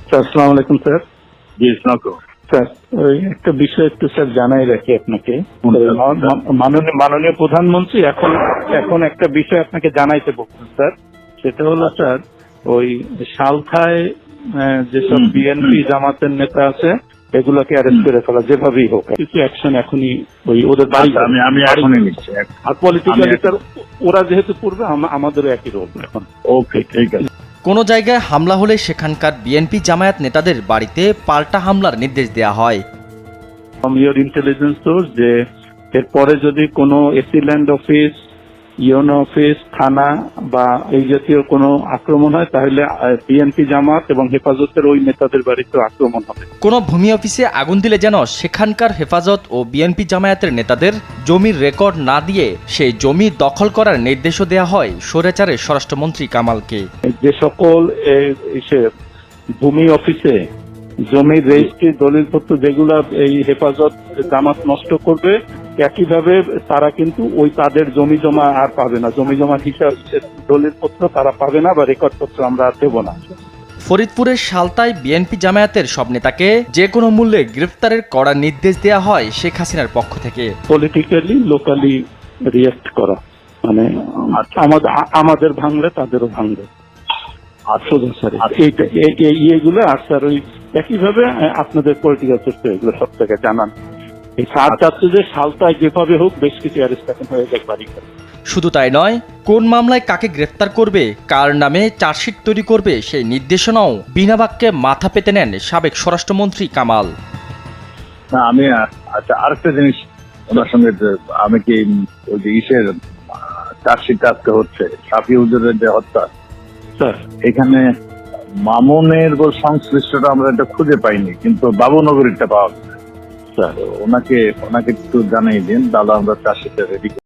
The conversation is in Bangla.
স্যার আসসালামু আলাইকুম স্যার। জি, স্নাতক। স্যার ওই একটা বিষয় একটু স্যার জানাই রাখি আপনাকে। মাননীয় প্রধানমন্ত্রী এখন একটা বিষয় আপনাকে জানাইতে বলছেন স্যার। সেটা হলো স্যার ওই সালখায় যেসব বিএনপি জামাতের নেতা আছে এগুলোকে অ্যারেস্ট করে ফেলা যেভাবেই হোক, কিছু অ্যাকশন এখনই ওই ওদের বাড়ি আমি এখনই নিচ্ছি। আর পলিটিক্যালি স্যার ওরা যেহেতু পূর্বে আমাদেরও একই রোল এখন। ওকে, ঠিক আছে। কোনো জায়গায় হামলা হলে সেখানকার বিএনপি জামায়াত নেতাদের বাড়িতে পাল্টা হামলার নির্দেশ দেওয়া হয়। ফ্রম ইয়োর ইন্টেলিজেন্স সোর্স যে এরপরে যদি কোনো এসিল্যান্ড অফিস, ইউনো অফিস, থানা বা এই জাতীয় কোনো আক্রমণ হয় তাহলে বিএনপি জামাত এবং হেফাজতের ওই নেতাদের বাড়িতে আক্রমণ হবে। কোনো ভূমি অফিসে আগুন দিলে যেন সেখানকার হেফাজত ও বিএনপি জামায়াতের নেতাদের জমির রেকর্ড না দিয়ে সেই জমি দখল করার নির্দেশও দেওয়া হয় স্বৈরাচারের স্বরাষ্ট্রমন্ত্রী কামালকে। যে সকল ভূমি অফিসে জমির রেজিস্ট্রি দলিলপত্র যেগুলা এই হেফাজত জামাত নষ্ট করবে, একইভাবে তারা কিন্তু ওই তাদের জমি জমা আর পাবে না, জমি জমা হিসাব দলিলপত্র তারা পাবে না বা রেকর্ডপত্র আমরা আর দেব না। ফরিদপুরের সালতায় বিএনপি জামায়াতের সব নেতাকে যে কোনো মূল্যে গ্রেফতারের কড়া নির্দেশ দেওয়া হয় শেখ হাসিনার পক্ষ থেকে। পলিটিক্যালি লোকালি রিয়েক্ট করা, মানে আমাদের ভাঙলে তাদেরও ভাঙবে। এইগুলো আর স্যার ওই একইভাবে আপনাদের পলিটিক্যাল সোর্স এগুলো সব থেকে জানান। এই স্যার চাচ্ছে যে সালতায় যেভাবে হোক বেশ কিছু অ্যারেস্ট এখন হয়ে যায় বাড়ি করে। শুধু তাই নয়, কোন মামলায় কাকে গ্রেফতার করবে, কার নামে চার্জশিট তৈরি করবে সেই নির্দেশনাও বিনা বাক্যে মাথা পেতে নেন সাবেক স্বরাষ্ট্রমন্ত্রী কামাল। না, আমি আচ্ছা আরেকটা জিনিস ওনার সঙ্গে, আমি কি ওই যে ইসের চার্জশিট আজকে হচ্ছে শাফি হুজুরের যে হত্যা, স্যার এখানে মামুনের সংশ্লিষ্টটা আমরা এটা খুঁজে পাইনি, কিন্তু বাবুনগরীরটা পাওয়া গেছে। স্যার ওনাকে একটু জানাই দিন, তাহলে আমরা চার্জশিটটা রেডি